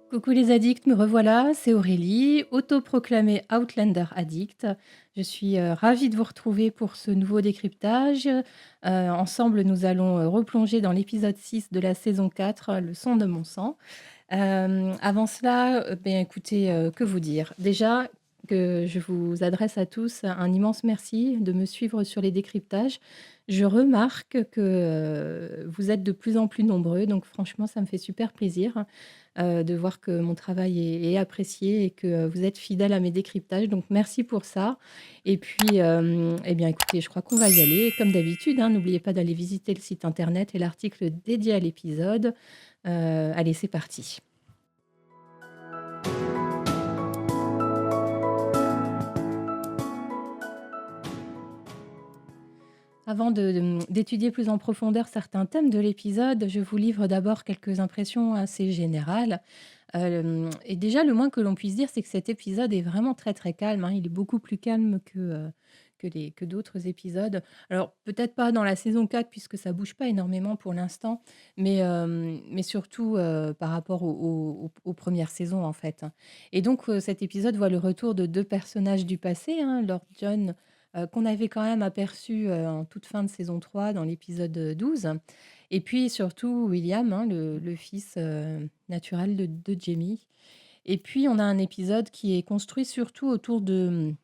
Coucou les addicts, me revoilà, c'est Aurélie, autoproclamée Outlander addict. Je suis ravie de vous retrouver pour ce nouveau décryptage. Ensemble, nous allons replonger dans l'épisode 6 de la saison 4, Le son de mon sang. Avant cela, ben, écoutez, que vous dire? Déjà, que je vous adresse à tous un immense merci de me suivre sur les décryptages. Je remarque que vous êtes de plus en plus nombreux, donc franchement, ça me fait super plaisir de voir que mon travail est apprécié et que vous êtes fidèles à mes décryptages. Donc merci pour ça. Et puis, eh bien, écoutez, je crois qu'on va y aller. Comme d'habitude, hein, n'oubliez pas d'aller visiter le site internet et l'article dédié à l'épisode. Allez, c'est parti. Avant d'étudier plus en profondeur certains thèmes de l'épisode, je vous livre d'abord quelques impressions assez générales. Et déjà, le moins que l'on puisse dire, c'est que cet épisode est vraiment très, très calme, hein. Il est beaucoup plus calme que d'autres épisodes. Alors, peut-être pas dans la saison 4 puisque ça bouge pas énormément pour l'instant, mais surtout, par rapport aux premières saisons, en fait, hein. Et donc, cet épisode voit le retour de 2 personnages du passé, hein, Lord John, qu'on avait quand même aperçu, en toute fin de saison 3 dans l'épisode, 12, et puis surtout William, hein, le fils, naturel de Jamie. Et puis on a un épisode qui est construit surtout autour de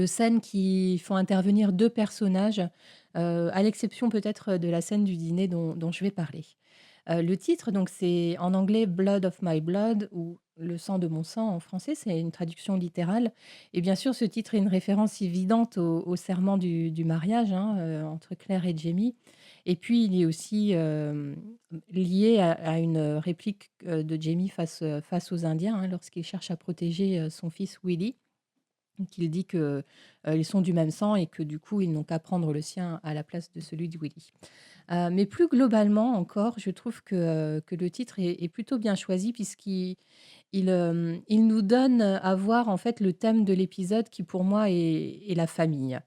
scènes qui font intervenir 2 personnages, à l'exception peut-être de la scène du dîner dont je vais parler. Le titre, donc c'est en anglais «Blood of my blood» ou «Le sang de mon sang» en français, c'est une traduction littérale. Et bien sûr, ce titre est une référence évidente au serment du mariage, hein, entre Claire et Jamie. Et puis il est aussi, lié à une réplique, de Jamie face aux Indiens, hein, lorsqu'il cherche à protéger, son fils Willie. Donc il dit que, ils sont du même sang et que du coup, ils n'ont qu'à prendre le sien à la place de celui de Willie. Mais plus globalement encore, je trouve que le titre est plutôt bien choisi puisqu'il nous donne à voir en fait le thème de l'épisode qui pour moi est la famille.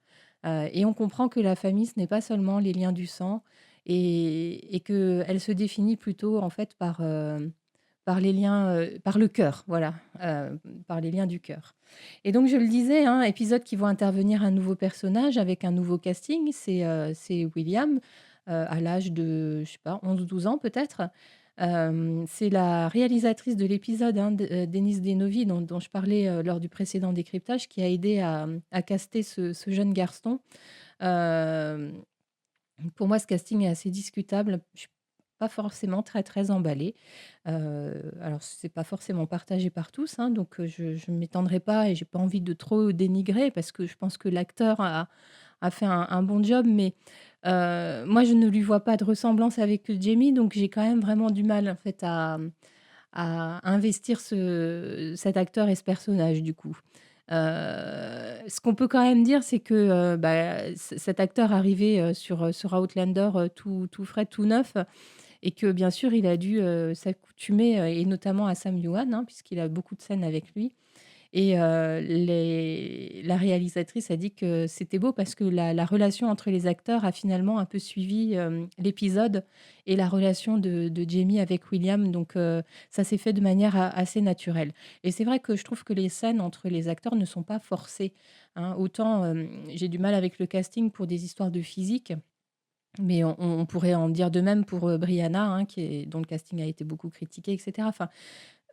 Et on comprend que la famille, ce n'est pas seulement les liens du sang et qu'elle se définit plutôt en fait par les liens, par le cœur, voilà, par les liens du cœur. Et donc je le disais, hein, épisode qui voit intervenir un nouveau personnage avec un nouveau casting, c'est William, à l'âge de, je sais pas, 11 12 ans peut-être. C'est la réalisatrice de l'épisode, hein, Denise Denovi dont je parlais, lors du précédent décryptage, qui a aidé à caster ce jeune garçon. Hem Pour moi, ce casting est assez discutable. Je suis pas forcément très, très emballée. Alors c'est pas forcément partagé par tous, hein, donc je ne m'étendrai pas et j'ai pas envie de trop dénigrer parce que je pense que l'acteur a fait un bon job, mais moi, je ne lui vois pas de ressemblance avec Jamie, donc j'ai quand même vraiment du mal, en fait, à investir cet acteur et ce personnage, du coup. Ce qu'on peut quand même dire, c'est que, bah, cet acteur arrivé, sur Outlander, tout frais, tout neuf, et que bien sûr il a dû, s'accoutumer, et notamment à Sam Yuan, hein, puisqu'il a beaucoup de scènes avec lui. Et la réalisatrice a dit que c'était beau parce que la relation entre les acteurs a finalement un peu suivi, l'épisode et la relation de Jamie avec William, donc ça s'est fait de manière a assez naturelle. Et c'est vrai que je trouve que les scènes entre les acteurs ne sont pas forcées, hein. Autant, j'ai du mal avec le casting pour des histoires de physique, mais on pourrait en dire de même pour, Brianna, hein, dont le casting a été beaucoup critiqué et cetera. Enfin,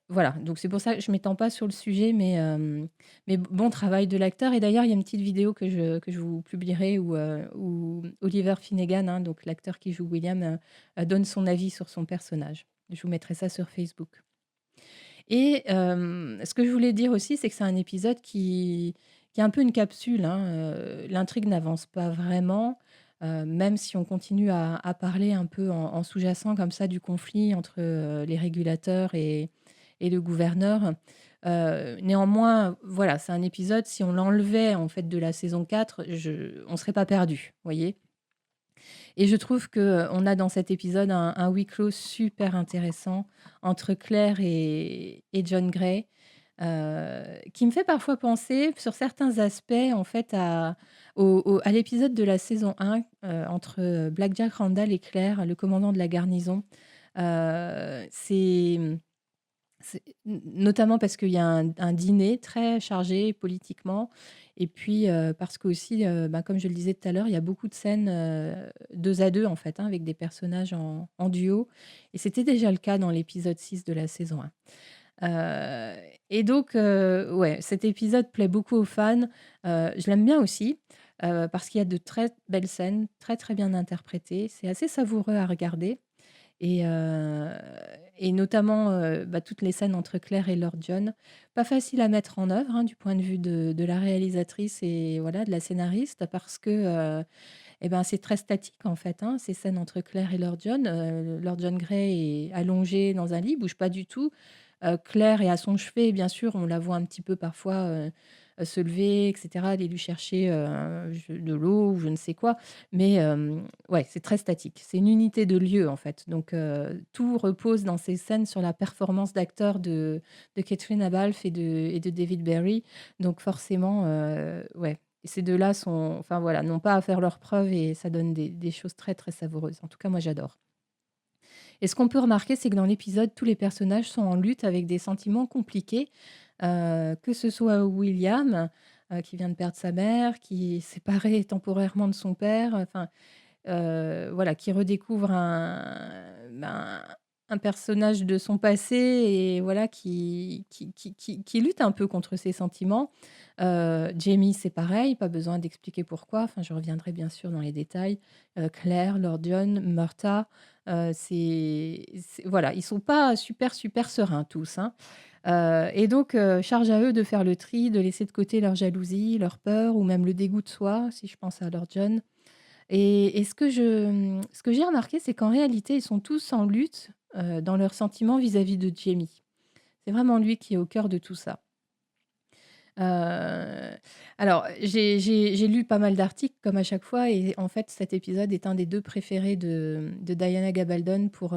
voilà, donc c'est pour ça que je m'étends pas sur le sujet, mais bon travail de l'acteur. Et d'ailleurs, il y a une petite vidéo que je vous publierai où Oliver Finnegan, hein, donc l'acteur qui joue William, donne son avis sur son personnage. Je vous mettrai ça sur Facebook. Et ce que je voulais dire aussi, c'est que c'est un épisode qui est un peu une capsule, hein, l'intrigue n'avance pas vraiment, même si on continue à parler un peu en sous-jacent comme ça du conflit entre, les régulateurs et le gouverneur. Néanmoins, voilà, c'est un épisode, si on l'enlevait en fait de la saison 4, on serait pas perdu, vous voyez? Et je trouve que on a dans cet épisode un huis clos super intéressant entre Claire et John Grey. qui me fait parfois penser sur certains aspects en fait à l'épisode de la saison 1, entre Blackjack Randall et Claire, le commandant de la garnison. C'est, notamment parce qu'il y a un dîner très chargé politiquement et puis, parce qu'aussi, bah, comme je le disais tout à l'heure, il y a beaucoup de scènes, 2 à 2 en fait, hein, avec des personnages en duo et c'était déjà le cas dans l'épisode 6 de la saison 1. Et donc, ouais, cet épisode plaît beaucoup aux fans. Je l'aime bien aussi, parce qu'il y a de très belles scènes, très, très bien interprétées. C'est assez savoureux à regarder et heu et notamment, bah, toutes les scènes entre Claire et Lord John. Pas facile à mettre en œuvre, hein, du point de vue de la réalisatrice et voilà, de la scénariste parce que, et ben, c'est très statique en fait, hein, ces scènes entre Claire et Lord John. Lord John Grey est allongé dans un lit, bouge pas du tout. Claire est à son chevet, bien sûr, on la voit un petit peu parfois, se lever et cetera, aller lui chercher, de l'eau ou je ne sais quoi. Mais ouais, c'est très statique. C'est une unité de lieu, en fait. Donc tout repose dans ces scènes sur la performance d'acteurs de Catherine Abalfe et de David Berry. Donc forcément, ouais, ces 2-là sont enfin voilà, n'ont pas à faire leurs preuves et ça donne des choses très, très savoureuses. En tout cas, moi, j'adore. Et ce qu'on peut remarquer, c'est que dans l'épisode, tous les personnages sont en lutte avec des sentiments compliqués, que ce soit William, qui vient de perdre sa mère, qui est séparé temporairement de son père, enfin, voilà, qui redécouvre un personnage de son passé et voilà, qui lutte un peu contre ses sentiments. Jamie, c'est pareil, pas besoin d'expliquer pourquoi, enfin, je reviendrai bien sûr dans les détails. Claire, Lord John, Murta, c'est voilà, ils sont pas super, super sereins tous, hein. Et donc charge à eux de faire le tri, de laisser de côté leur jalousie, leur peur ou même le dégoût de soi, si je pense à Lord John. Et ce que j'ai remarqué, c'est qu'en réalité, ils sont tous en lutte, dans leurs sentiments vis-à-vis de Jamie. C'est vraiment lui qui est au cœur de tout ça. Heu, alors j'ai lu pas mal d'articles comme à chaque fois et en fait, cet épisode est un des 2 préférés de Diana Gabaldon pour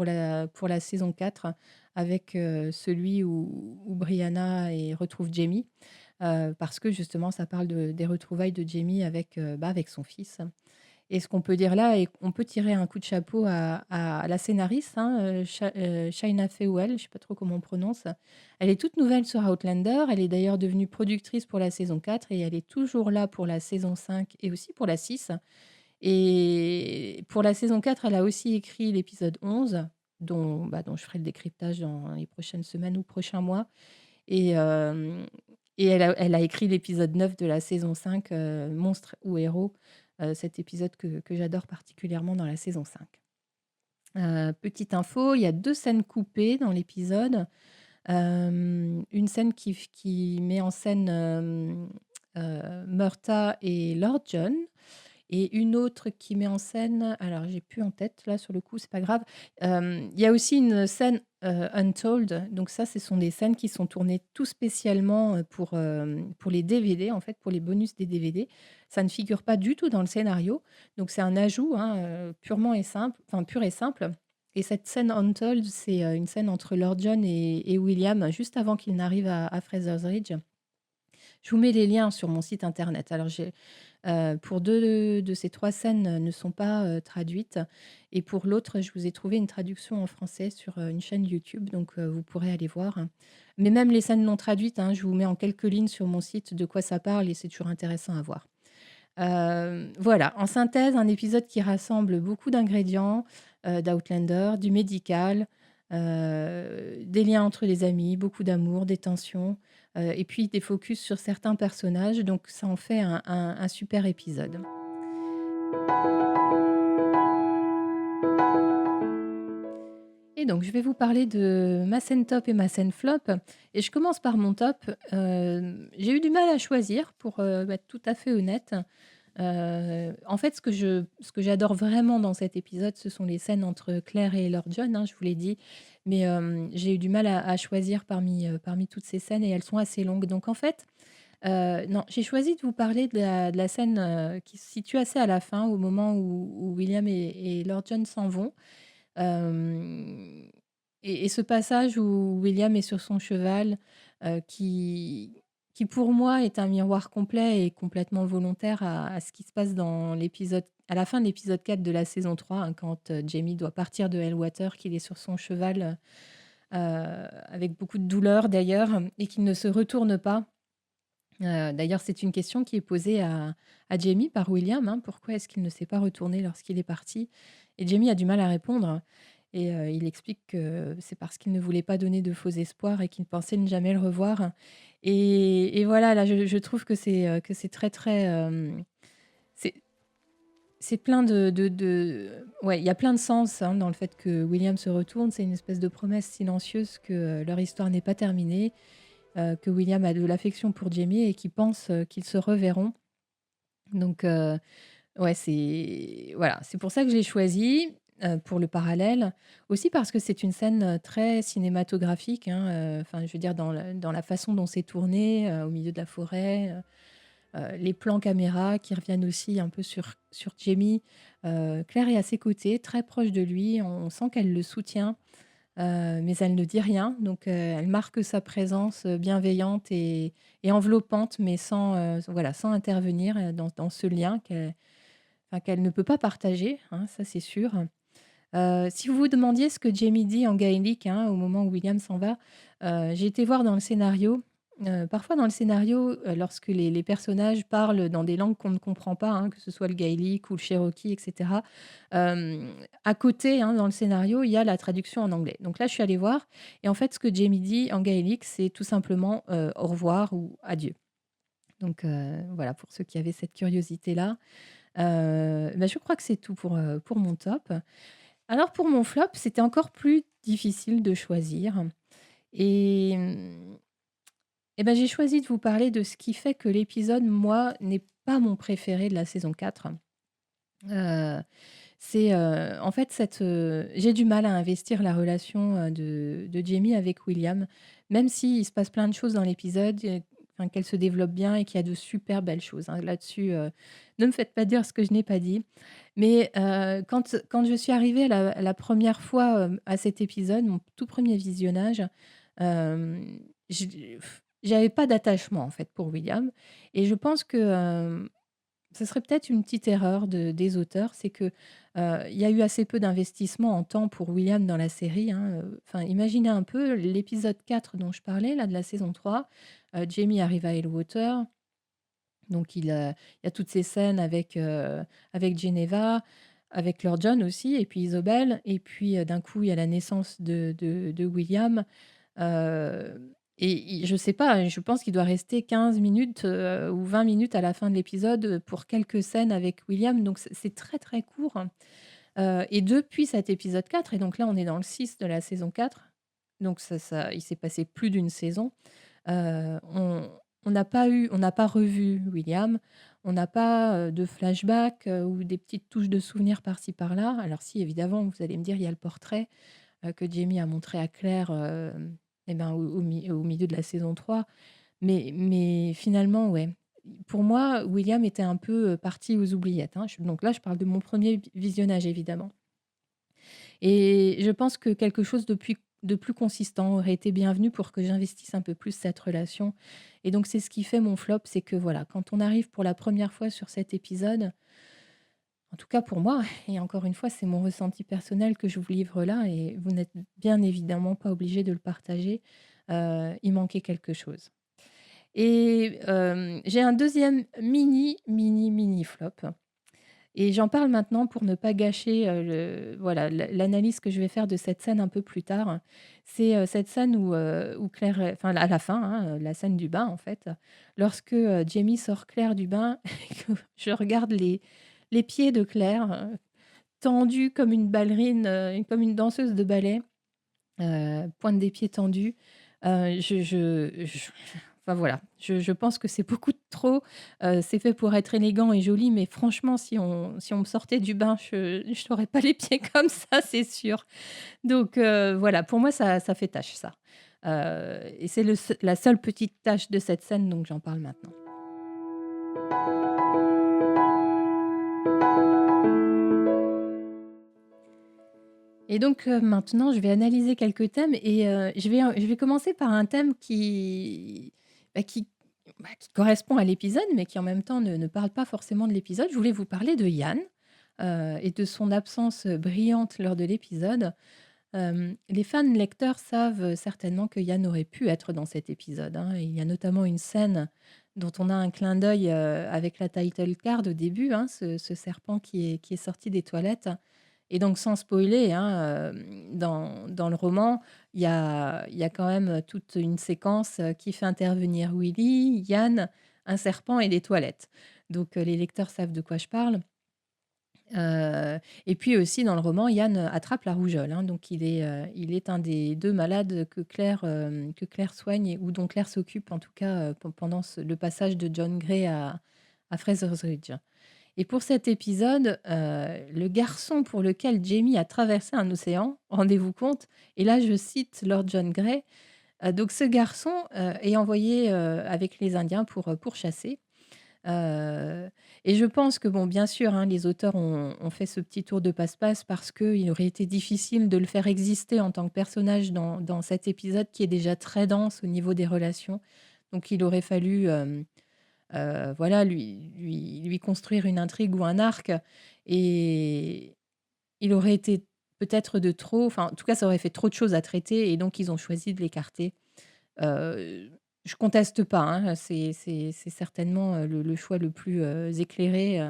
la saison 4 avec, celui où Brianna retrouve Jamie, parce que justement ça parle des retrouvailles de Jamie avec, bah, avec son fils. Et ce qu'on peut dire là et on peut tirer un coup de chapeau à la scénariste, hein, Shaina Fewell, je ne sais pas trop comment on prononce. Elle est toute nouvelle sur Outlander, elle est d'ailleurs devenue productrice pour la saison 4 et elle est toujours là pour la saison 5 et aussi pour la 6. Et pour la saison 4, elle a aussi écrit l'épisode 11 dont je ferai le décryptage dans les prochaines semaines ou prochains mois et hem et elle a écrit l'épisode 9 de la saison 5, Monstres ou héros, cet épisode que j'adore particulièrement dans la saison 5. Petite info, il y a 2 scènes coupées dans l'épisode. Une scène qui met en scène, Murta et Lord John et une autre qui met en scène alors j'ai plus en tête là sur le coup, c'est pas grave. Il y a aussi une scène, untold, donc ça, ce sont des scènes qui sont tournées tout spécialement, pour les DVD, en fait, pour les bonus des DVD. Ça ne figure pas du tout dans le scénario, donc c'est un ajout, hein, purement et simple enfin pur et simple et cette scène untold, c'est, une scène entre Lord John et William, juste avant qu'ils n'arrivent à Fraser's Ridge. Je vous mets les liens sur mon site internet. Alors pour 2 de ces 3 scènes, ne sont pas, traduites et pour l'autre, je vous ai trouvé une traduction en français sur, une chaîne YouTube, donc vous pourrez aller voir. Mais même les scènes non traduites, hein, je vous mets en quelques lignes sur mon site de quoi ça parle et c'est toujours intéressant à voir. Voilà, en synthèse, un épisode qui rassemble beaucoup d'ingrédients, d'Outlander, du médical, des liens entre les amis, beaucoup d'amour, des tensions, et puis des focus sur certains personnages, donc ça en fait un super épisode. Et donc je vais vous parler de ma scène top et ma scène flop et je commence par mon top. J'ai eu du mal à choisir pour, être tout à fait honnête. En fait, ce que j'adore vraiment dans cet épisode, ce sont les scènes entre Claire et Lord John, hein, je vous l'ai dit. Mais, j'ai eu du mal à choisir parmi toutes ces scènes et elles sont assez longues. Donc en fait, non, j'ai choisi de vous parler de la scène, qui se situe assez à la fin, au moment où William et Lord John s'en vont. Hem et ce passage où William est sur son cheval, qui pour moi est un miroir complet et complètement volontaire à ce qui se passe dans l'épisode à la fin de l'épisode 4 de la saison 3, hein, quand, Jaime doit partir de Helwater, qu'il est sur son cheval, avec beaucoup de douleur d'ailleurs et qu'il ne se retourne pas. D'ailleurs, c'est une question qui est posée à Jaime par William, hein. Pourquoi est-ce qu'il ne s'est pas retourné lorsqu'il est parti? Et Jaime a du mal à répondre et il explique que c'est parce qu'il ne voulait pas donner de faux espoirs et qu'il pensait ne jamais le revoir et voilà, là, je trouve que c'est très, très, c'est c'est plein de ouais, il y a plein de sens, hein, dans le fait que William se retourne. C'est une espèce de promesse silencieuse que, leur histoire n'est pas terminée, que William a de l'affection pour Jamie et qu'il pense, qu'ils se reverront. Donc ouais, c'est voilà, c'est pour ça que je l'ai choisi, pour le parallèle. Aussi parce que c'est une scène, très cinématographique, hein, enfin, je veux dire dans la façon dont c'est tourné, au milieu de la forêt, les plans caméra qui reviennent aussi un peu sur Jamie. Claire est à ses côtés, très proche de lui. On sent qu'elle le soutient, mais elle ne dit rien. Donc, elle marque sa présence bienveillante et enveloppante, mais sans, voilà, sans intervenir dans ce lien enfin, qu'elle ne peut pas partager, hein, ça c'est sûr. Si vous vous demandiez ce que Jamie dit en gaélique, hein, au moment où William s'en va, j'ai été voir dans le scénario. Parfois dans le scénario, lorsque les personnages parlent dans des langues qu'on ne comprend pas, hein, que ce soit le gaélique ou le cherokee et cetera, à côté, hein, dans le scénario, il y a la traduction en anglais. Donc là, je suis allée voir et en fait, ce que Jamie dit en gaélique, c'est tout simplement, au revoir ou adieu. Donc voilà, pour ceux qui avaient cette curiosité-là. Bah, je crois que c'est tout pour mon top. Alors pour mon flop, c'était encore plus difficile de choisir et ben, j'ai choisi de vous parler de ce qui fait que l'épisode, moi, n'est pas mon préféré de la saison 4. Heu, c'est, en fait j'ai du mal à investir la relation, de Jamie avec William, même s'il se passe plein de choses dans l'épisode, enfin qu'elle se développe bien et qu'il y a de super belles choses, hein. Là-dessus, ne me faites pas dire ce que je n'ai pas dit. Mais, quand je suis arrivée la 1re fois, à cet épisode, mon tout premier visionnage, hem, j'avais pas d'attachement en fait pour William et je pense que, ce serait peut-être une petite erreur des auteurs, c'est que, il y a eu assez peu d'investissement en temps pour William dans la série, hein, enfin, imaginez un peu l'épisode 4 dont je parlais là, de la saison 3. Jamie arrive à Helwater, donc il y a toutes ces scènes avec Geneva, avec Lord John aussi et puis Isobel et puis, d'un coup, il y a la naissance de William. Et je sais pas, je pense qu'il doit rester 15 minutes, ou 20 minutes à la fin de l'épisode, pour quelques scènes avec William, donc c'est très, très court, et depuis cet épisode 4 et donc là, on est dans le 6 de la saison 4, donc il s'est passé plus d'une saison. On n'a pas revu William, on n'a pas, de flashback, ou des petites touches de souvenirs par-ci par-là. Alors si évidemment, vous allez me dire, il y a le portrait, que Jamie a montré à Claire, et ben, au milieu de la saison 3. Mais finalement, ouais, pour moi, William était un peu, parti aux oubliettes, hein. Donc là, je parle de mon premier visionnage évidemment. Et je pense que quelque chose de plus consistant aurait été bienvenu pour que j'investisse un peu plus cette relation. Et donc c'est ce qui fait mon flop, c'est que voilà, quand on arrive pour la première fois sur cet épisode, en tout cas pour moi, et encore une fois, c'est mon ressenti personnel que je vous livre là, et vous n'êtes bien évidemment pas obligé de le partager, il manquait quelque chose. Et j'ai un deuxième mini, mini, mini flop. Et j'en parle maintenant pour ne pas gâcher, voilà, l'analyse que je vais faire de cette scène un peu plus tard. C'est, cette scène où Claire enfin, à la fin, hein, la scène du bain, en fait. Lorsque, Jamie sort Claire du bain et que je regarde les pieds de Claire, tendus comme une ballerine, comme une danseuse de ballet, pointe des pieds tendus. Je enfin voilà, je pense que c'est beaucoup de trop. C'est fait pour être élégant et joli, mais franchement, si on me sortait du bain, je n'aurais pas les pieds comme ça, c'est sûr. Donc voilà, pour moi, ça fait tâche, ça. Et c'est la seule petite tâche de cette scène, donc j'en parle maintenant. Et donc, maintenant, je vais analyser quelques thèmes et je vais commencer par un thème bah, qui qui correspond à l'épisode, mais qui en même temps ne parle pas forcément de l'épisode. Je voulais vous parler de Yann, et de son absence, brillante lors de l'épisode. Les fans lecteurs savent, certainement que Yann aurait pu être dans cet épisode, hein. Il y a notamment une scène dont on a un clin d'œil, avec la title card au début, hein, ce serpent qui est sorti des toilettes. Et donc sans spoiler, hein, dans le roman, il y a quand même toute une séquence, qui fait intervenir Willy, Yann, un serpent et des toilettes. Donc, les lecteurs savent de quoi je parle. Et puis aussi dans le roman, Yann attrape la rougeole, hein, donc il est un des 2 malades que Claire soigne et ou dont Claire s'occupe en tout cas, pendant le passage de John Grey à Fraser's Ridge. Et pour cet épisode, le garçon pour lequel Jamie a traversé un océan, rendez-vous compte, et là je cite Lord John Grey, donc ce garçon, est envoyé, avec les Indiens pour chasser. Heu et je pense que bon, bien sûr, hein, les auteurs ont fait ce petit tour de passe-passe parce qu'il aurait été difficile de le faire exister en tant que personnage dans cet épisode qui est déjà très dense au niveau des relations. Donc il aurait fallu, voilà, lui construire une intrigue ou un arc et il aurait été peut-être de trop, enfin, en tout cas, ça aurait fait trop de choses à traiter et donc ils ont choisi de l'écarter. Heu, je conteste pas, hein, c'est certainement, le choix le plus, éclairé,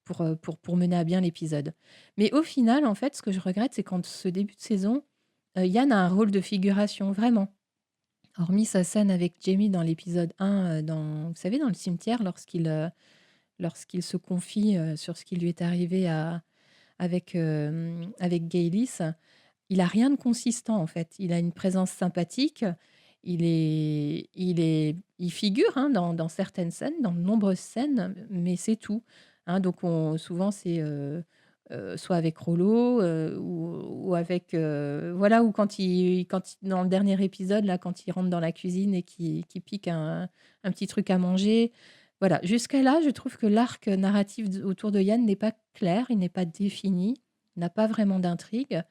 pour mener à bien l'épisode. Mais au final, en fait, ce que je regrette, c'est quand ce début de saison, Yann a un rôle de figuration, vraiment. Hormis sa scène avec Jamie dans l'épisode 1, vous savez, dans le cimetière lorsqu'il se confie, sur ce qui lui est arrivé avec Gaylis, il a rien de consistant, en fait. Il a une présence sympathique, il figure, hein, dans certaines scènes, dans de nombreuses scènes, mais c'est tout, hein. Donc souvent c'est, soit avec Rollo, ou avec, voilà, ou dans le dernier épisode, là, quand il rentre dans la cuisine et qui pique un petit truc à manger. Voilà, jusqu'à là, je trouve que l'arc narratif autour de Yann n'est pas clair, il n'est pas défini, n'a pas vraiment d'intrigue.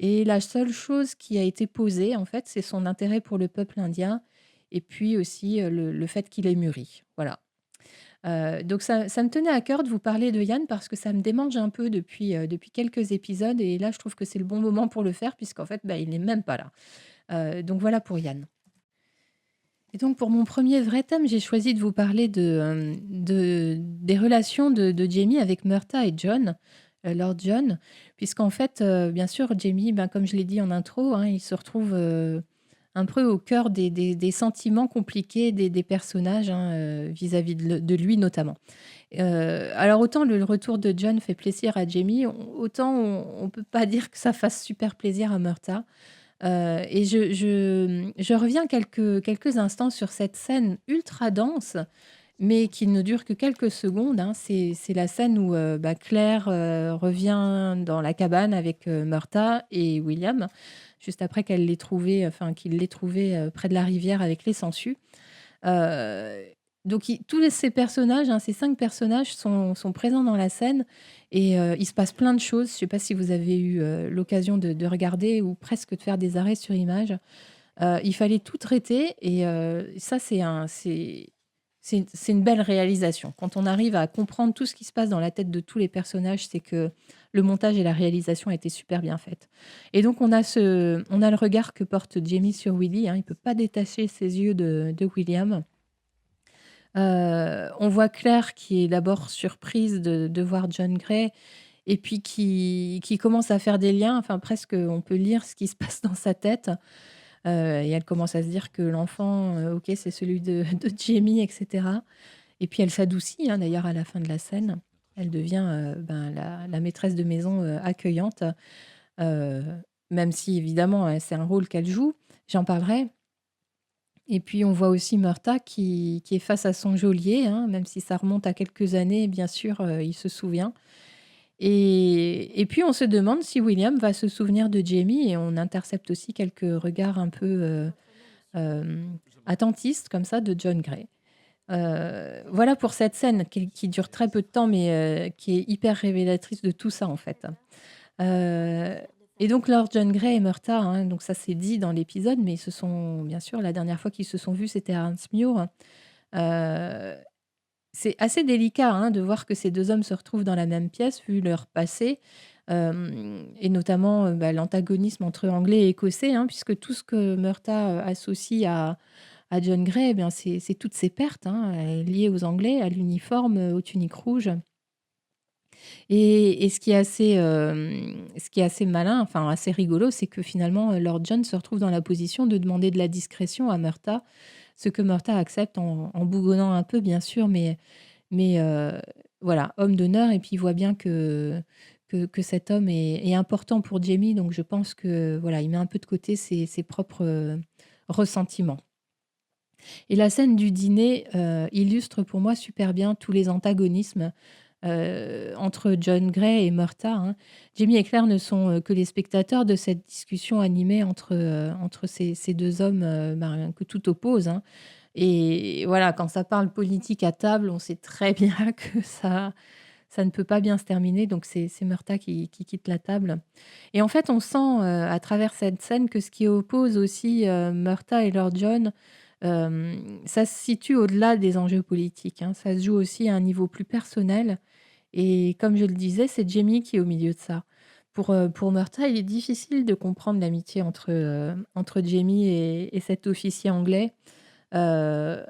Et la seule chose qui a été posée, en fait, c'est son intérêt pour le peuple indien et puis aussi, le fait qu'il ait mûri. Voilà. Donc ça me tenait à cœur de vous parler de Yann parce que ça me démange un peu depuis quelques épisodes et là, je trouve que c'est le bon moment pour le faire puisqu'en fait, bah, il n'est même pas là. Donc voilà pour Yann. Et donc pour mon premier vrai thème, j'ai choisi de vous parler des relations de Jamie avec Murta et John, Lord John, puisqu'en fait, bien sûr, Jamie, ben, comme je l'ai dit en intro, hein, il se retrouve, un peu au cœur des sentiments compliqués des personnages, hein, vis-à-vis de lui notamment. Alors autant le retour de John fait plaisir à Jamie, autant on peut pas dire que ça fasse super plaisir à Murta. Et je reviens quelques instants sur cette scène ultra dense, mais qui ne dure que quelques secondes, hein. C'est la scène où, bah, Claire, revient dans la cabane avec, Murta et William, juste après qu'il l'ait trouvé, près de la rivière avec les sangsues. Heu, donc tous ces personnages, hein, ces 5 personnages sont présents dans la scène et il se passe plein de choses. Je ne sais pas si vous avez eu, l'occasion de regarder ou presque de faire des arrêts sur image. Il fallait tout traiter et ça c'est une belle réalisation. Quand on arrive à comprendre tout ce qui se passe dans la tête de tous les personnages, c'est que le montage et la réalisation étaient super bien faites. Et donc on a le regard que porte Jamie sur Willy, hein, il peut pas détacher ses yeux de William. On voit Claire qui est d'abord surprise de voir John Grey et puis qui commence à faire des liens, enfin presque on peut lire ce qui se passe dans sa tête. Et elle commence à se dire que l'enfant, OK, c'est celui de Jamie et cetera. Et puis elle s'adoucit, hein, d'ailleurs à la fin de la scène. Elle devient, ben, la maîtresse de maison, accueillante, heu, même si évidemment, c'est un rôle qu'elle joue. J'en parlerai. Et puis on voit aussi Murta qui est face à son geôlier, hein, même si ça remonte à quelques années, bien sûr, il se souvient. Et puis on se demande si William va se souvenir de Jamie et on intercepte aussi quelques regards un peu, attentistes comme ça de John Grey. Voilà pour cette scène qui dure très peu de temps mais qui est hyper révélatrice de tout ça, en fait. Heu Et donc Lord John Grey et Murta, hein, donc ça c'est dit dans l'épisode, mais ce sont bien sûr la dernière fois qu'ils se sont vus, c'était à Arnsmuir. Heu, c'est assez délicat, hein, de voir que ces 2 hommes se retrouvent dans la même pièce vu leur passé, et notamment, l'antagonisme entre Anglais et Écossais, hein, puisque tout ce que Murta, associe à John Grey, eh bien c'est toutes ses pertes, hein, liées aux Anglais, à l'uniforme, aux tuniques rouges. Et ce qui est assez malin, enfin assez rigolo, c'est que finalement, Lord John se retrouve dans la position de demander de la discrétion à Murta, ce que Murta accepte en bougonnant un peu bien sûr, mais voilà, homme d'honneur et puis il voit bien que cet homme est important pour Jaime, donc je pense que voilà, il met un peu de côté ses propres, ressentiments. Et la scène du dîner, illustre pour moi super bien tous les antagonismes, entre John Grey et Murta, hein. Jaime et Claire ne sont, que les spectateurs de cette discussion animée entre ces 2 hommes, que tout oppose, hein. Et voilà, quand ça parle politique à table, on sait très bien que ça ne peut pas bien se terminer, donc c'est Murta qui quitte la table. Et en fait, on sent, à travers cette scène que ce qui oppose aussi, Murta et Lord John, ça se situe au-delà des enjeux politiques, hein. Ça se joue aussi à un niveau plus personnel et comme je le disais, c'est Jamie qui est au milieu de ça. Pour Murta, il est difficile de comprendre l'amitié entre Jamie et cet officier anglais. Heu,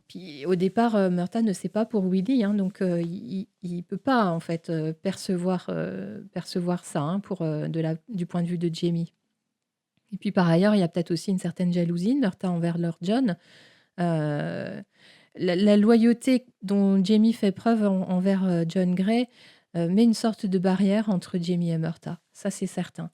Puis au départ, Murta ne sait pas pour Willy, hein, donc il peut pas en fait, percevoir ça, hein, du point de vue de Jamie. Et puis par ailleurs, il y a peut-être aussi une certaine jalousie de Murta envers Lord John. Heu, la loyauté dont Jamie fait preuve envers, John Grey, met une sorte de barrière entre Jamie et Murta. Ça, c'est certain.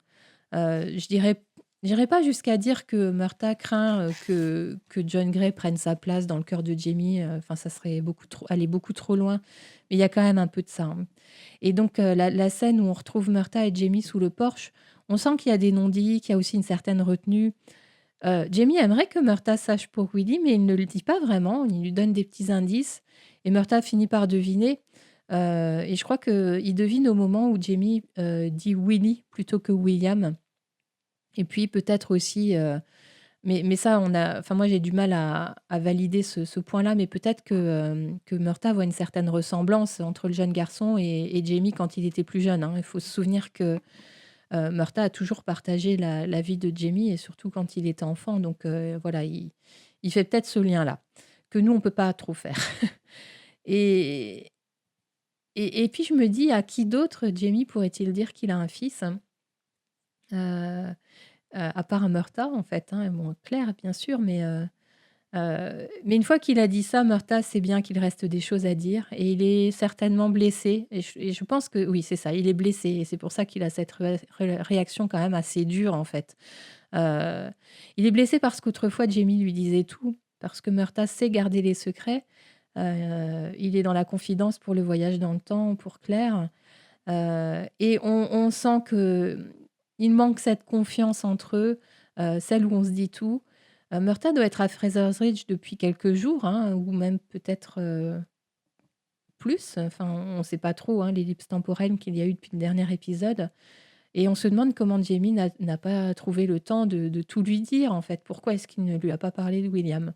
Je dirais j'irai pas jusqu'à dire que Murta craint, que John Grey prenne sa place dans le cœur de Jamie, enfin ça serait beaucoup trop aller beaucoup trop loin, mais il y a quand même un peu de ça, hein. Et donc la scène où on retrouve Murta et Jamie sous le porche, on sent qu'il y a des non-dits, qu'il y a aussi une certaine retenue. Jamie aimerait que Murta sache pour Willy, mais il ne le dit pas vraiment, il lui donne des petits indices et Murta finit par deviner, et je crois qu'il devine au moment où Jamie, dit Willy plutôt que William. Et puis peut-être aussi, mais ça on a enfin moi j'ai du mal à valider ce point-là, mais peut-être que Murta voit une certaine ressemblance entre le jeune garçon et Jamie quand il était plus jeune, hein. Il faut se souvenir que, Murta a toujours partagé la vie de Jamie et surtout quand il était enfant, donc voilà, il fait peut-être ce lien-là, que nous on peut pas trop faire. Et et puis je me dis: «À qui d'autre Jamie pourrait-il dire qu'il a un fils?» Heu à part Murta en fait, hein, et bon Claire bien sûr, mais une fois qu'il a dit ça, Murta sait bien qu'il reste des choses à dire et il est certainement blessé et je pense que oui, c'est ça, il est blessé et c'est pour ça qu'il a cette réaction quand même assez dure en fait. Heu, il est blessé parce qu'autrefois Jamie lui disait tout, parce que Murta sait garder les secrets. Il est dans la confidence pour le voyage dans le temps, pour Claire. Et on sent qu'il manque cette confiance entre eux, celle où on se dit tout. Murta doit être à Fraser's Ridge depuis quelques jours, hein, ou même peut-être, plus. Enfin, on ne sait pas trop, hein, l'ellipse temporelle qu'il y a eu depuis le dernier épisode et on se demande comment Jamie n'a pas trouvé le temps de tout lui dire, en fait. Pourquoi est-ce qu'il ne lui a pas parlé de William?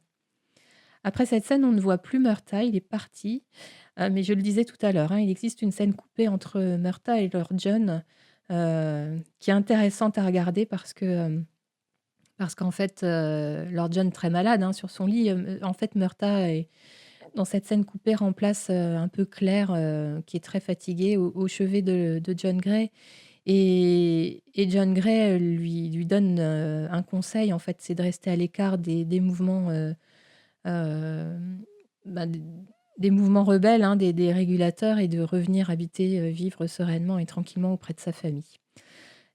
Après cette scène, on ne voit plus Murta, il est parti. Mais je le disais tout à l'heure, hein, il existe une scène coupée entre Murta et Lord John, qui est intéressante à regarder parce qu'en fait, Lord John très malade, hein, sur son lit, en fait, Murta est dans cette scène coupée remplace, un peu Claire, qui est très fatiguée au chevet de John Grey et John Grey, lui donne, un conseil, en fait, c'est de rester à l'écart des mouvements, bah, des mouvements rebelles, hein, des régulateurs et de revenir habiter, vivre sereinement et tranquillement auprès de sa famille.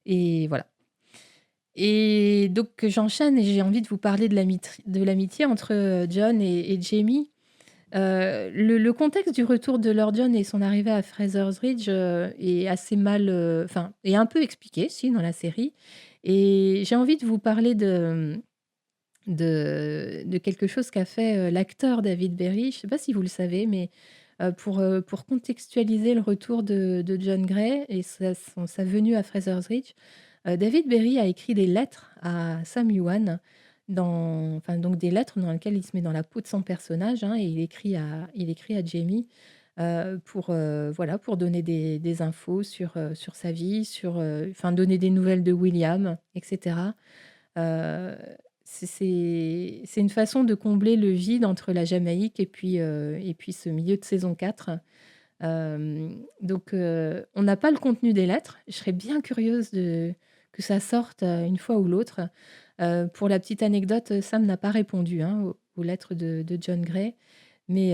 Et voilà. Et donc j'enchaîne et j'ai envie de vous parler de l'amitié entre, John et Jamie. Le contexte du retour de Lord John et son arrivée à Fraser's Ridge, est assez mal, enfin, est un peu expliqué, si, dans la série et j'ai envie de vous parler de quelque chose qu'a fait, l'acteur David Berry. Je ne sais pas si vous le savez, mais pour contextualiser le retour de John Gray et sa venue à Fraser's Ridge, David Berry a écrit des lettres à Sam Yuan, enfin, donc des lettres dans lesquelles il se met dans la peau de son personnage, hein, et il écrit à Jamie voilà, pour donner des infos sur sa vie, enfin, donner des nouvelles de William, etc. Euh, c'est une façon de combler le vide entre la Jamaïque et puis ce milieu de saison 4. Donc, on n'a pas le contenu des lettres. Je serais bien curieuse que ça sorte une fois ou l'autre. Pour la petite anecdote, Sam n'a pas répondu, hein, aux lettres de John Gray. Mais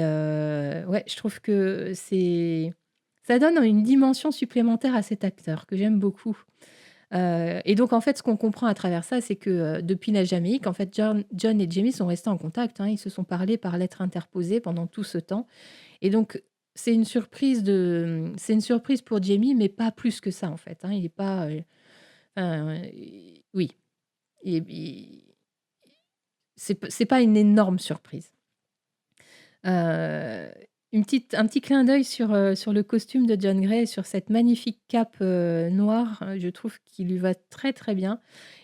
ouais, je trouve que ça donne une dimension supplémentaire à cet acteur que j'aime beaucoup. Et donc, en fait, ce qu'on comprend à travers ça, c'est que depuis la Jamaïque, en fait, John et Jamie sont restés en contact, hein. Ils se sont parlé par lettres interposées pendant tout ce temps. Et donc, c'est une surprise pour Jamie, mais pas plus que ça, en fait, hein. Il est pas. Enfin, oui. C'est pas une énorme surprise. Euh, un petit clin d'œil sur le costume de John Gray, sur cette magnifique cape noire. Je trouve qu'il lui va très très bien.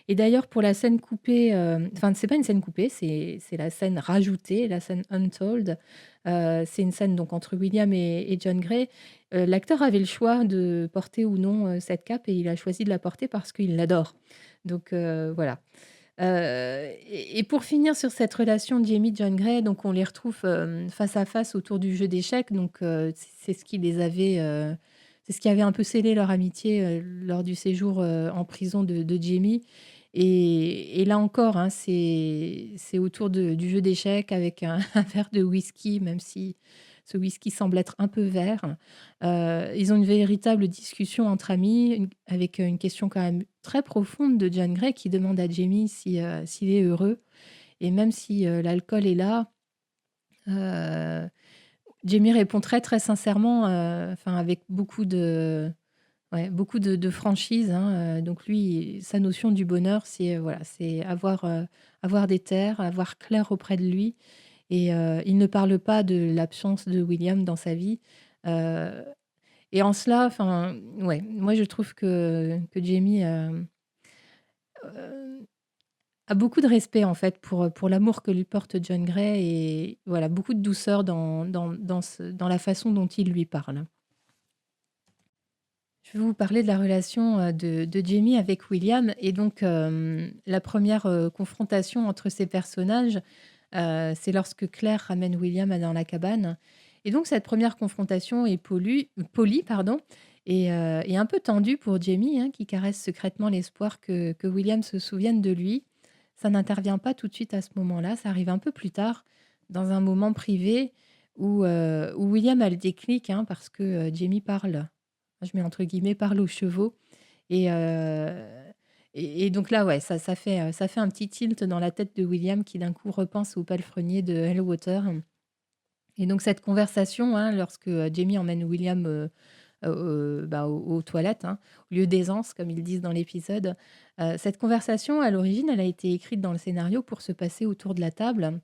Et d'ailleurs, pour la scène coupée, enfin, c'est pas une scène coupée, c'est la scène rajoutée, la scène untold. C'est une scène donc entre William et John Gray. L'acteur avait le choix de porter ou non cette cape et il a choisi de la porter parce qu'il l'adore. Donc voilà. Et pour finir sur cette relation de Jamie John Gray, donc on les retrouve face à face autour du jeu d'échecs. Donc c'est ce qui les avait, c'est ce qui avait un peu scellé leur amitié lors du séjour en prison de Jamie. Et là encore, hein, c'est autour du jeu d'échecs avec un verre de whisky, même si ce whisky semble être un peu vert. Ils ont une véritable discussion entre amis, avec une question quand même très profonde de John Gray qui demande à Jamie s'il est heureux. Et même si l'alcool est là, euh, Jamie répond très très sincèrement, enfin avec beaucoup de franchise, hein. Donc lui, sa notion du bonheur, c'est voilà, c'est avoir des terres, avoir clair auprès de lui. Et il ne parle pas de l'absence de William dans sa vie. Euh, et en cela, enfin, ouais, moi je trouve que Jamie euh, a beaucoup de respect en fait pour l'amour que lui porte John Gray et voilà, beaucoup de douceur dans la façon dont il lui parle. Je vais vous parler de la relation de Jamie avec William. Et donc, la première confrontation entre ces personnages, c'est lorsque Claire ramène William dans la cabane. Et donc, cette première confrontation est polie, pardon, et un peu tendue pour Jamie, hein, qui caresse secrètement l'espoir que William se souvienne de lui. Ça n'intervient pas tout de suite à ce moment-là, ça arrive un peu plus tard, dans un moment privé où William a le déclic, hein, parce que Jamie parle, je mets entre guillemets, parle aux chevaux. Et, et donc là, ouais, ça fait un petit tilt dans la tête de William qui d'un coup repense au palefrenier de Hellwater. Et donc cette conversation, hein, lorsque Jamie emmène William aux toilettes, hein, au lieu d'aisance, comme ils disent dans l'épisode, cette conversation, à l'origine, elle a été écrite dans le scénario pour se passer autour de la table.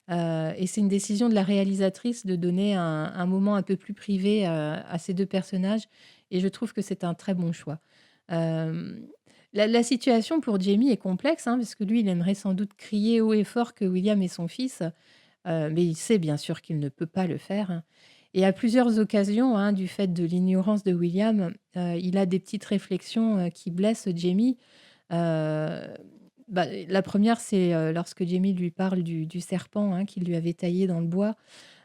Et c'est une décision de la réalisatrice de donner un moment un peu plus privé à ces deux personnages. Et je trouve que c'est un très bon choix. Euh, la situation pour Jamie est complexe, hein, parce que lui, il aimerait sans doute crier haut et fort que William est son fils, mais il sait bien sûr qu'il ne peut pas le faire. Et à plusieurs occasions, hein, du fait de l'ignorance de William, il a des petites réflexions qui blessent Jamie. Euh, la première, c'est lorsque Jamie lui parle du serpent, hein, qu'il lui avait taillé dans le bois,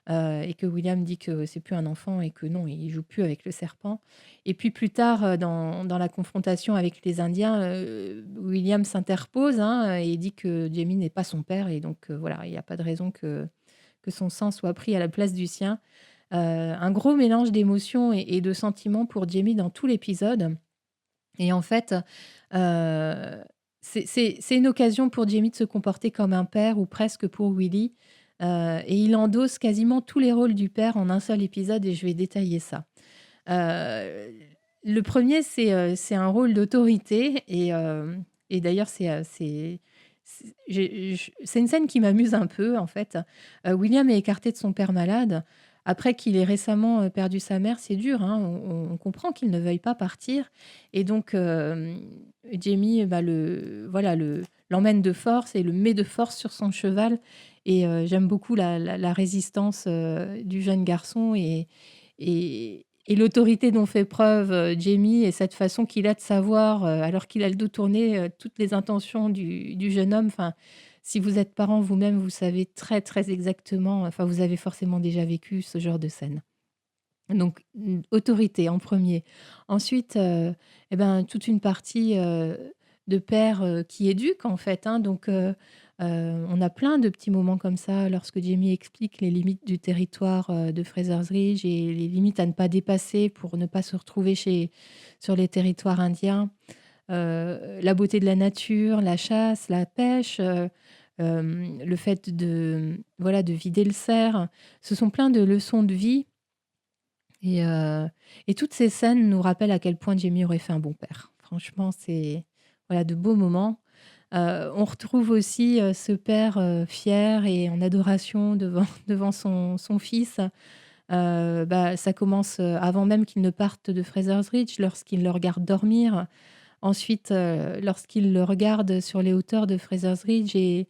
et que William dit que c'est plus un enfant et que non, il joue plus avec le serpent. Et puis plus tard, dans la confrontation avec les Indiens, William s'interpose, hein, et dit que Jamie n'est pas son père, et donc voilà, il n'y a pas de raison que son sang soit pris à la place du sien. Un gros mélange d'émotions et de sentiments pour Jamie dans tout l'épisode. Et en fait, euh, c'est une occasion pour Jamie de se comporter comme un père, ou presque pour Willy. Et il endosse quasiment tous les rôles du père en un seul épisode, et je vais détailler ça. Euh, le premier, c'est un rôle d'autorité, et d'ailleurs, c'est une scène qui m'amuse un peu, en fait. William est écarté de son père malade. après qu'il ait récemment, perdu sa mère, c'est dur, hein. On comprend qu'il ne veuille pas partir et donc Jamie, bah, l'emmène de force et le met de force sur son cheval et j'aime beaucoup la résistance, du jeune garçon et l'autorité dont fait preuve, Jamie et cette façon qu'il a de savoir, alors qu'il a le dos tourné, toutes les intentions du jeune homme. Enfin, si vous êtes parent vous-même, vous savez très, très exactement, enfin, vous avez forcément déjà vécu ce genre de scène. Donc, autorité en premier. Ensuite, et ben, toute une partie, de père, qui éduque en fait, hein. Donc, on a plein de petits moments comme ça lorsque Jamie explique les limites du territoire, de Fraser's Ridge et les limites à ne pas dépasser pour ne pas se retrouver sur les territoires indiens. La beauté de la nature, la chasse, la pêche, le fait voilà, de vider le cerf. Ce sont plein de leçons de vie et toutes ces scènes nous rappellent à quel point Jamie aurait fait un bon père. Franchement, c'est voilà, de beaux moments. On retrouve aussi, ce père, fier et en adoration devant devant son fils. Bah, ça commence, avant même qu'il ne parte de Fraser's Ridge, lorsqu'il le regarde dormir. Ensuite, lorsqu'il le regarde sur les hauteurs de Fraser's Ridge et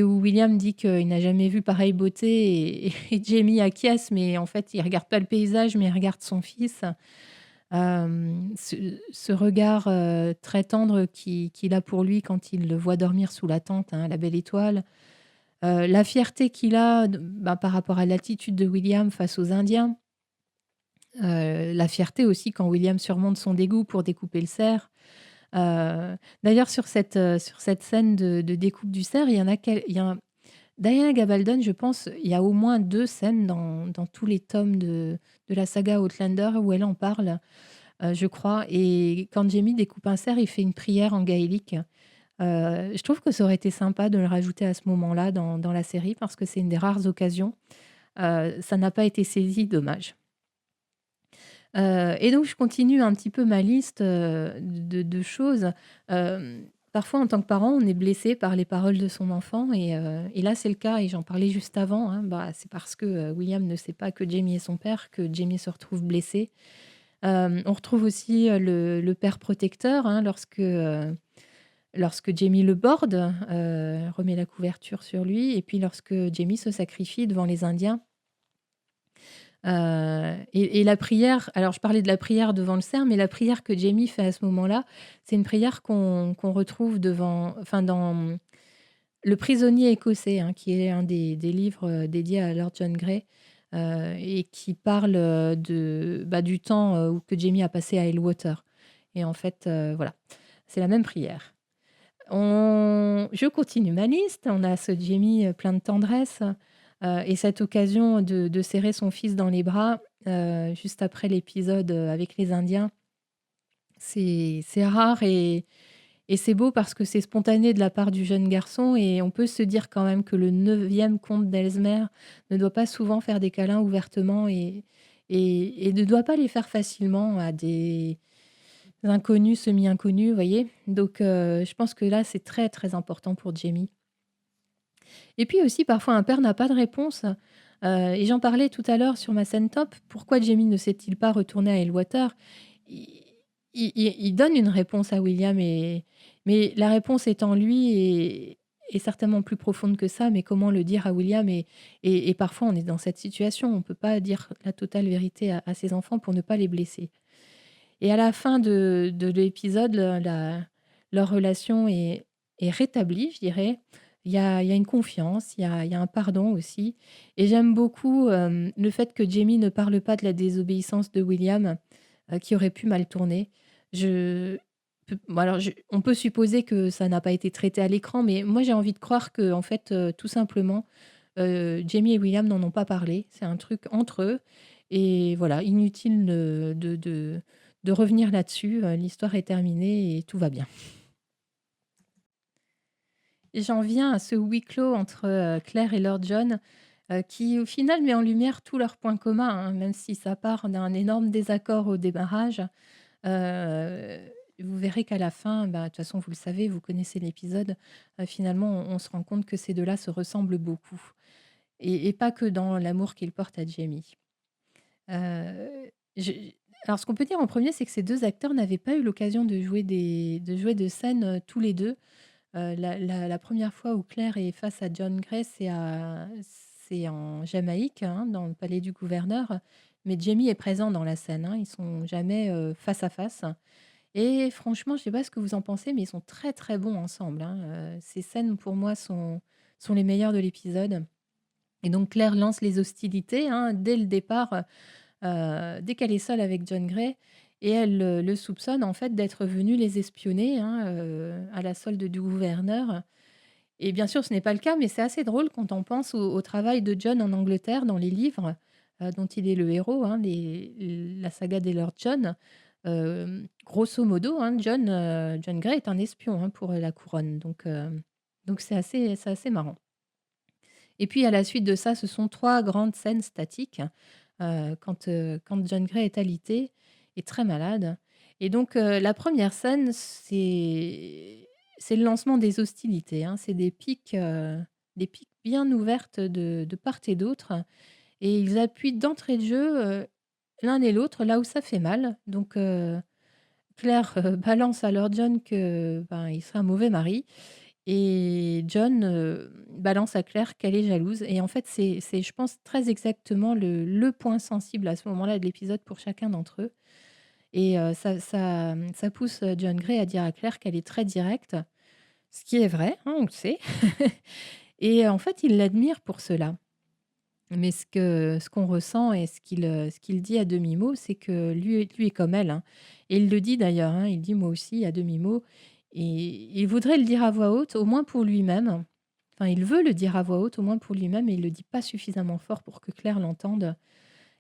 où William dit qu'il n'a jamais vu pareille beauté et Jamie acquiesce, mais en fait, il regarde pas le paysage, mais il regarde son fils. Ce regard, très tendre qu'il a pour lui quand il le voit dormir sous la tente, hein, la belle étoile. La fierté qu'il a bah, par rapport à l'attitude de William face aux Indiens. La fierté aussi quand William surmonte son dégoût pour découper le cerf. D'ailleurs sur cette scène de découpe du cerf, il y a Diana Gabaldon, je pense, il y a au moins 2 scènes dans tous les tomes de la saga Outlander où elle en parle, je crois et quand Jamie découpe un cerf, il fait une prière en gaélique. Je trouve que ça aurait été sympa de le rajouter à ce moment-là dans la série parce que c'est une des rares occasions. Ça n'a pas été saisi, dommage. Et donc je continue un petit peu ma liste, de choses. Parfois en tant que parent, on est blessé par les paroles de son enfant et là c'est le cas et j'en parlais juste avant, hein. Bah, c'est parce que, William ne sait pas que Jamie est son père que Jamie se retrouve blessé. On retrouve aussi, le père protecteur, hein, lorsque Jamie le borde, remet la couverture sur lui et puis lorsque Jamie se sacrifie devant les Indiens. Et la prière, alors je parlais de la prière devant le cerf, mais la prière que Jamie fait à ce moment-là, c'est une prière qu'on retrouve dans Le prisonnier écossais, hein, qui est un des livres, dédiés à Lord John Grey, et qui parle, du temps, que Jamie a passé à Elwater et en fait, voilà, c'est la même prière. Je continue ma liste. On a ce Jamie, plein de tendresse, et cette occasion de serrer son fils dans les bras, juste après l'épisode, avec les Indiens. C'est rare et c'est beau parce que c'est spontané de la part du jeune garçon et on peut se dire quand même que le 9e comte d'Ellesmere ne doit pas souvent faire des câlins ouvertement et ne doit pas les faire facilement à des inconnus, semi-inconnus, vous voyez? Donc je pense que là, c'est très, très important pour Jamie. Et puis aussi, parfois, un père n'a pas de réponse, et j'en parlais tout à l'heure sur ma scène top. Pourquoi Jamie ne s'est-il pas retourné à Elwater? I il donne une réponse à William mais la réponse est en lui et certainement plus profonde que ça, mais comment le dire à William? Et parfois, on est dans cette situation, on ne peut pas dire la totale vérité à ses enfants pour ne pas les blesser. Et à la fin de l'épisode, leur relation est rétablie, je dirais. Il y a une confiance, il y a un pardon aussi et j'aime beaucoup, le fait que Jamie ne parle pas de la désobéissance de William, qui aurait pu mal tourner. Je bon alors on peut supposer que ça n'a pas été traité à l'écran, mais moi j'ai envie de croire que en fait, tout simplement, Jamie et William n'en ont pas parlé. C'est un truc entre eux et voilà, inutile, de revenir là-dessus, l'histoire est terminée et tout va bien. Et j'en viens à ce huis clos entre, Claire et Lord John, qui au final met en lumière tous leurs points communs, hein, même si ça part d'un énorme désaccord au démarrage. Heu, Vous verrez qu'à la fin, bah, de toute façon vous le savez, vous connaissez l'épisode, finalement on se rend compte que ces 2 là se ressemblent beaucoup et pas que dans l'amour qu'ils portent à Jamie. Heu, je alors ce qu'on peut dire en premier, c'est que ces 2 acteurs n'avaient pas eu l'occasion de jouer de scènes, tous les 2. La 1 fois où Claire est face à John Gray, c'est en Jamaïque, hein, dans le palais du gouverneur, mais Jamie est présent dans la scène, hein. Ils sont jamais, face à face et franchement, je sais pas ce que vous en pensez, mais ils sont très, très bons ensemble, hein. Ces scènes pour moi sont les meilleures de l'épisode et donc Claire lance les hostilités, hein, dès le départ, dès qu'elle est seule avec John Gray et elle, le soupçonne en fait d'être venu les espionner, hein, à la solde du gouverneur et bien sûr, ce n'est pas le cas, mais c'est assez drôle quand on pense au travail de John en Angleterre dans les livres, dont il est le héros, hein, la saga des Lord John. Grosso modo, hein, John Grey est un espion, hein, pour, la couronne, donc c'est assez marrant et puis à la suite de ça, ce sont 3 grandes scènes statiques, quand John Grey est alité et très malade et donc la première scène, c'est le lancement des hostilités, hein. C'est des piques bien ouvertes de part et d'autre et ils appuient d'entrée de jeu, l'un et l'autre là où ça fait mal. Donc Claire, balance à Lord John que, ben, il serait un mauvais mari et John, balance à Claire qu'elle est jalouse et en fait, c'est je pense très exactement le point sensible à ce moment-là de l'épisode pour chacun d'entre eux et ça pousse, John Grey à dire à Claire qu'elle est très directe, ce qui est vrai, hein, on le sait et en fait, il l'admire pour cela. Mais ce qu'on ressent et ce qu'il dit à demi-mot, c'est que lui est comme elle, hein et il le dit d'ailleurs, hein, il dit: «Moi aussi» à demi-mot et il voudrait le dire à voix haute, au moins pour lui-même. Enfin, il veut le dire à voix haute, au moins pour lui-même et il le dit pas suffisamment fort pour que Claire l'entende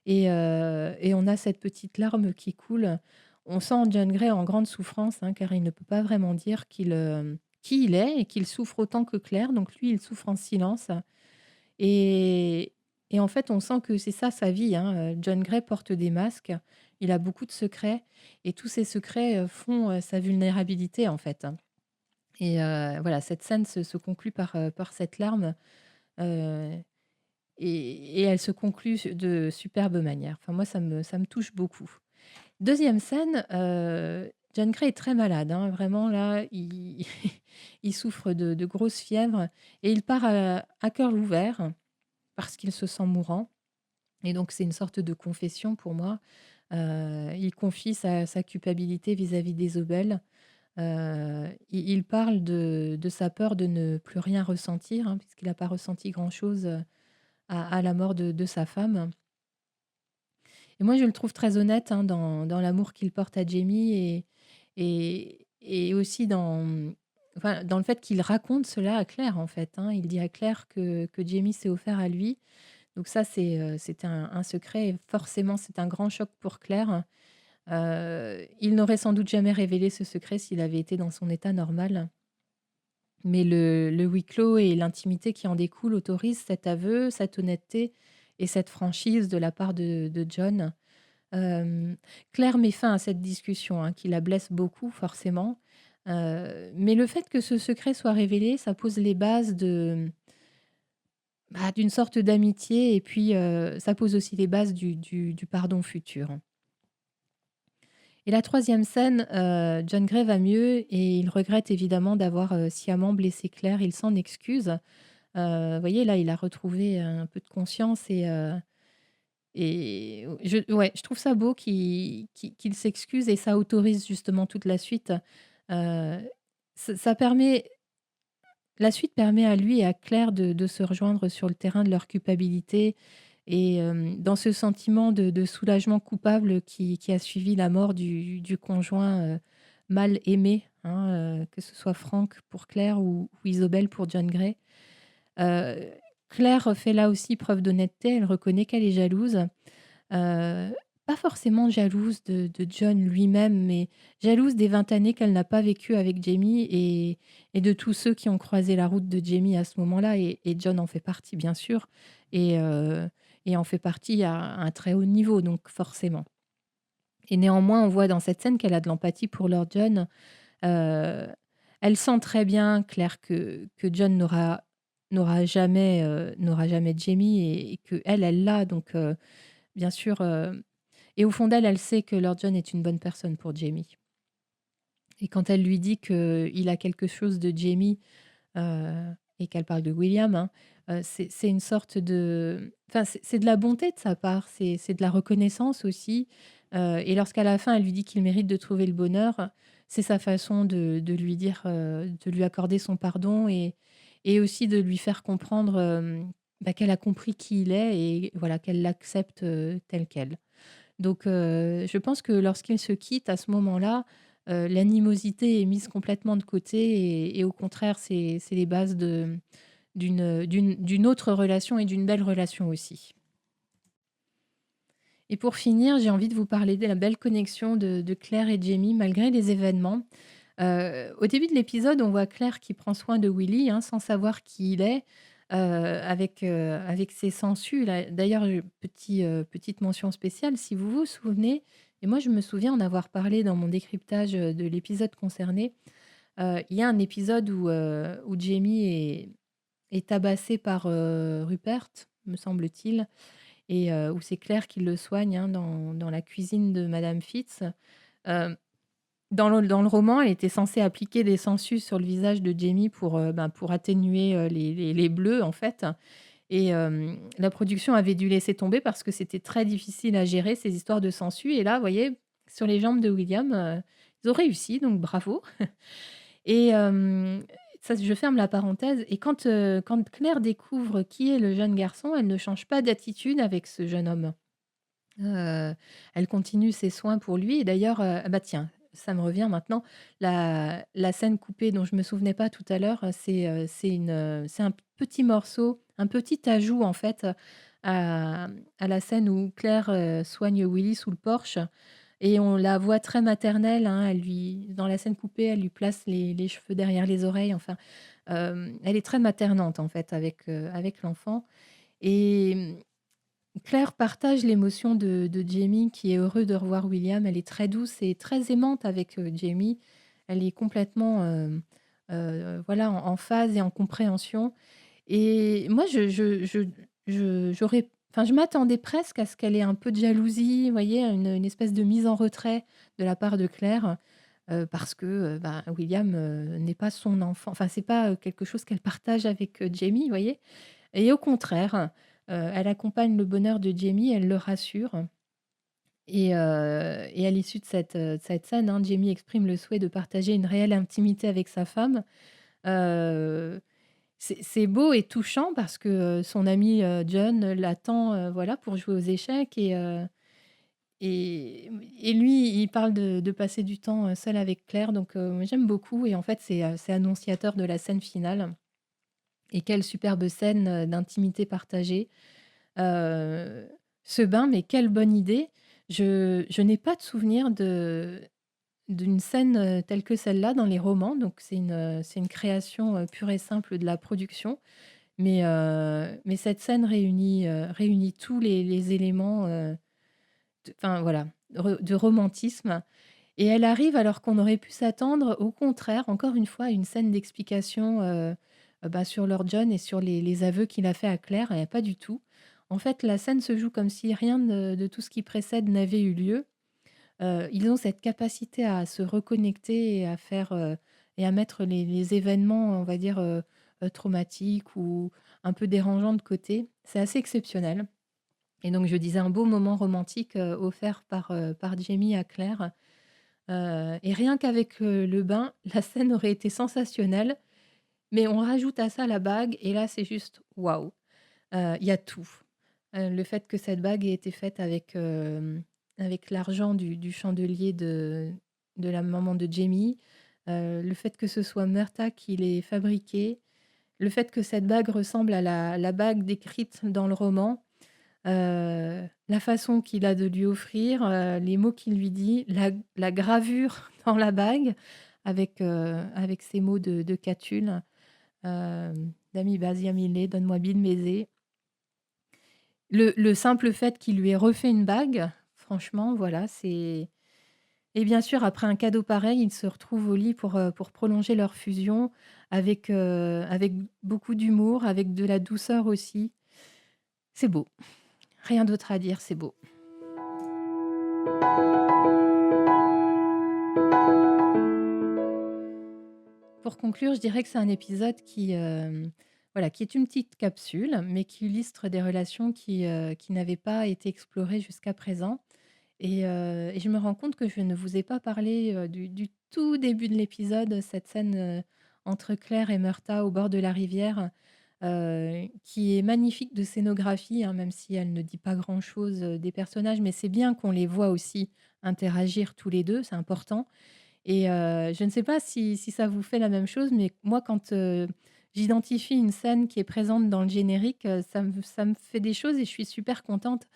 et on a cette petite larme qui coule. On sent John Gray en grande souffrance, hein, car il ne peut pas vraiment dire qui il est et qu'il souffre autant que Claire, donc lui, il souffre en silence et en fait, on sent que c'est ça sa vie, hein, John Gray porte des masques, il a beaucoup de secrets et tous ces secrets, font, sa vulnérabilité, en fait, hein et voilà, cette scène se conclut par cette larme, heu et elle se conclut de superbe manière. Enfin, moi, ça me touche beaucoup. Deuxième scène, John Gray est très malade, hein, vraiment là, il il souffre de grosses fièvres et il part à cœur ouvert parce qu'il se sent mourant et donc c'est une sorte de confession pour moi. Il confie sa culpabilité vis-à-vis d'Isobel. Il parle de sa peur de ne plus rien ressentir, hein, puisqu'il n'a pas ressenti grand-chose, à la mort de sa femme et moi je le trouve très honnête, hein, dans l'amour qu'il porte à Jamie et aussi enfin, dans le fait qu'il raconte cela à Claire, en fait, hein. Il dit à Claire que Jamie s'est offert à lui. Donc ça, c'était un secret et forcément, c'est un grand choc pour Claire. Il n'aurait sans doute jamais révélé ce secret s'il avait été dans son état normal. Mais le huis clos et l'intimité qui en découle autorisent cet aveu, cette honnêteté et cette franchise de la part de John. Hem, Claire met fin à cette discussion, hein, qui la blesse beaucoup forcément. Mais le fait que ce secret soit révélé, ça pose les bases d'une sorte d'amitié et puis, ça pose aussi les bases du pardon futur. Et la troisième scène, John Gray va mieux et il regrette évidemment d'avoir, sciemment blessé Claire. Il s'en excuse. Vous voyez, là, il a retrouvé un peu de conscience et je trouve ça beau qu'il s'excuse et ça autorise justement toute la suite. Heu, ça permet La suite permet à lui et à Claire de se rejoindre sur le terrain de leur culpabilité et dans ce sentiment de soulagement coupable qui a suivi la mort du conjoint, mal aimé, hein, que ce soit Frank pour Claire ou Isobel pour John Gray. Heu, Claire fait là aussi preuve d'honnêteté, elle reconnaît qu'elle est jalouse. Heu, Pas forcément jalouse de John lui-même, mais jalouse des 20 années qu'elle n'a pas vécues avec Jamie et de tous ceux qui ont croisé la route de Jamie à ce moment-là et John en fait partie bien sûr et en fait partie à un très haut niveau donc forcément et néanmoins on voit dans cette scène qu'elle a de l'empathie pour Lord John. Heu, Elle sent très bien, Claire, que John n'aura jamais Jamie et qu'elle, elle l'a donc bien sûr, et au fond d'elle, elle sait que Lord John est une bonne personne pour Jamie. Et quand elle lui dit qu'il a quelque chose de Jamie, et qu'elle parle de William, hein, c'est une sorte de enfin, c'est de la bonté de sa part, c'est de la reconnaissance aussi, et lorsqu'à la fin, elle lui dit qu'il mérite de trouver le bonheur, c'est sa façon de lui dire, de lui accorder son pardon et aussi de lui faire comprendre, qu'elle a compris qui il est et voilà, qu'elle l'accepte, tel quel. Donc je pense que lorsqu'ils se quittent à ce moment-là, l'animosité est mise complètement de côté et au contraire, c'est les bases d'une autre relation et d'une belle relation aussi. Et pour finir, j'ai envie de vous parler de la belle connexion de Claire et Jamie malgré les événements. Au début de l'épisode, on voit Claire qui prend soin de Willy, hein, sans savoir qui il est, avec ses sangsues là. D'ailleurs, petite mention spéciale, si vous vous souvenez et moi je me souviens en avoir parlé dans mon décryptage, de l'épisode concerné. Il y a un épisode où Jamie est tabassé par, Rupert, me semble-t-il et où c'est Claire qui le soigne, hein, dans la cuisine de madame Fitz. Hem dans le roman, elle était censée appliquer des sangsues sur le visage de Jamie pour atténuer, les bleus, en fait et la production avait dû laisser tomber parce que c'était très difficile à gérer ces histoires de sangsues et là, vous voyez, sur les jambes de William, ils ont réussi, donc bravo et ça, je ferme la parenthèse et quand Claire découvre qui est le jeune garçon, elle ne change pas d'attitude avec ce jeune homme. Elle continue ses soins pour lui et d'ailleurs, ah bah, tiens, ça me revient maintenant, la scène coupée dont je me souvenais pas tout à l'heure, c'est un petit morceau, un petit ajout en fait, à la scène où Claire, soigne Willy sous le porche et on la voit très maternelle, hein. Elle lui dans la scène coupée, elle lui place les cheveux derrière les oreilles, enfin, elle est très maternante en fait avec l'enfant et Claire partage l'émotion de Jamie qui est heureux de revoir William. Elle est très douce et très aimante avec, Jamie. Elle est complètement, voilà, en phase et en compréhension et moi j'aurais enfin, je m'attendais presque à ce qu'elle ait un peu de jalousie, vous voyez? Une espèce de mise en retrait de la part de Claire, parce que, William, n'est pas son enfant. Enfin, c'est pas, quelque chose qu'elle partage avec, Jamie, vous voyez? Et au contraire, elle accompagne le bonheur de Jamie, elle le rassure et à l'issue de cette scène, hein, Jamie exprime le souhait de partager une réelle intimité avec sa femme. Heu, c'est beau et touchant parce que, son ami, John l'attend, voilà, pour jouer aux échecs et et lui, il parle de passer du temps, seul avec Claire donc moi j'aime beaucoup et en fait, c'est annonciateur de la scène finale et quelle superbe scène, d'intimité partagée. Heu, Ce bain, mais quelle bonne idée! Je n'ai pas de souvenir d'une scène, telle que celle-là dans les romans, donc c'est une création, pure et simple de la production. Mais cette scène réunit tous les éléments, enfin voilà, de romantisme et elle arrive alors qu'on aurait pu s'attendre au contraire, encore une fois, à une scène d'explication, sur Lord John et sur les aveux qu'il a fait à Claire et pas du tout. En fait, la scène se joue comme si rien de tout ce qui précède n'avait eu lieu. Ils ont cette capacité à se reconnecter et à faire, et à mettre les événements, on va dire, traumatiques ou un peu dérangeants de côté. C'est assez exceptionnel et donc je disais un beau moment romantique, offert par Jamie à Claire. Et rien qu'avec, le bain, la scène aurait été sensationnelle, mais on rajoute à ça la bague et là, c'est juste waouh! Il y a tout. Le fait que cette bague ait été faite avec l'argent du chandelier de la maman de Jamie, le fait que ce soit Murtagh qui l'ait fabriquée, le fait que cette bague ressemble à la bague décrite dans le roman, la façon qu'il a de lui offrir, les mots qu'il lui dit, la gravure dans la bague avec ces mots de Catulle, «Dami Basia Mille, donne-moi Bin baiser». Le simple fait qu'il lui ait refait une bague, franchement, voilà, c'est et bien sûr, après un cadeau pareil, ils se retrouvent au lit pour prolonger leur fusion avec beaucoup d'humour, avec de la douceur aussi. C'est beau. Rien d'autre à dire, c'est beau. Pour conclure, je dirais que c'est un épisode qui, voilà, qui est une petite capsule, mais qui illustre des relations qui n'avaient pas été explorées jusqu'à présent. Et je me rends compte que je ne vous ai pas parlé, du tout début de l'épisode, cette scène, entre Claire et Murta au bord de la rivière, qui est magnifique de scénographie, hein, même si elle ne dit pas grand-chose, des personnages, mais c'est bien qu'on les voit aussi interagir tous les 2, c'est important. Je ne sais pas si ça vous fait la même chose, mais moi, quand, j'identifie une scène qui est présente dans le générique, ça me fait des choses et je suis super contente.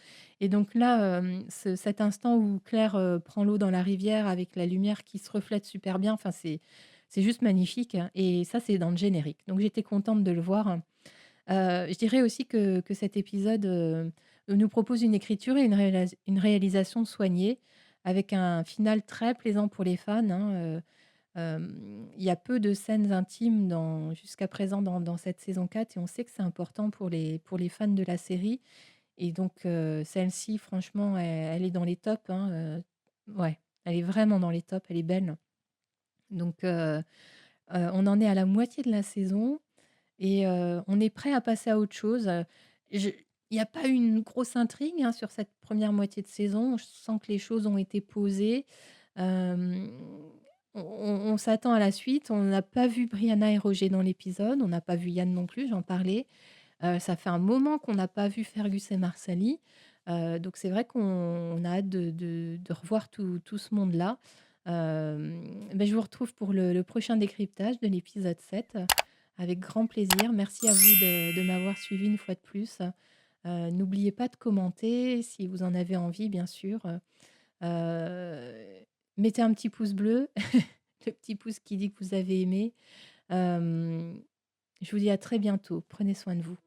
Et donc là, cet instant où Claire, prend l'eau dans la rivière avec la lumière qui se reflète super bien, enfin, c'est juste magnifique, hein, et ça, c'est dans le générique. Donc j'étais contente de le voir. Je dirais aussi que cet épisode, nous propose une écriture et une réalisation soignée, avec un final très plaisant pour les fans, hein, il y a peu de scènes intimes jusqu'à présent dans cette saison 4 et on sait que c'est important pour les fans de la série et donc celle-ci franchement elle est dans les tops, hein, ouais, elle est vraiment dans les tops, elle est belle. Donc on en est à la moitié de la saison et on est prêt à passer à autre chose. Je Il y a pas eu une grosse intrigue, hein, sur cette première moitié de saison. Je sens que les choses ont été posées. Hem, on s'attend à la suite. On n'a pas vu Brianna et Roger dans l'épisode. On n'a pas vu Yann non plus, j'en parlais. Ça fait un moment qu'on n'a pas vu Fergus et Marsali. Donc c'est vrai qu'on a hâte de revoir tout ce monde-là. Je vous retrouve pour le prochain décryptage de l'épisode 7, avec grand plaisir. Merci à vous de m'avoir suivi une fois de plus. N'oubliez pas de commenter si vous en avez envie, bien sûr. Mettez un petit pouce bleu, le petit pouce qui dit que vous avez aimé. Je vous dis à très bientôt. Prenez soin de vous.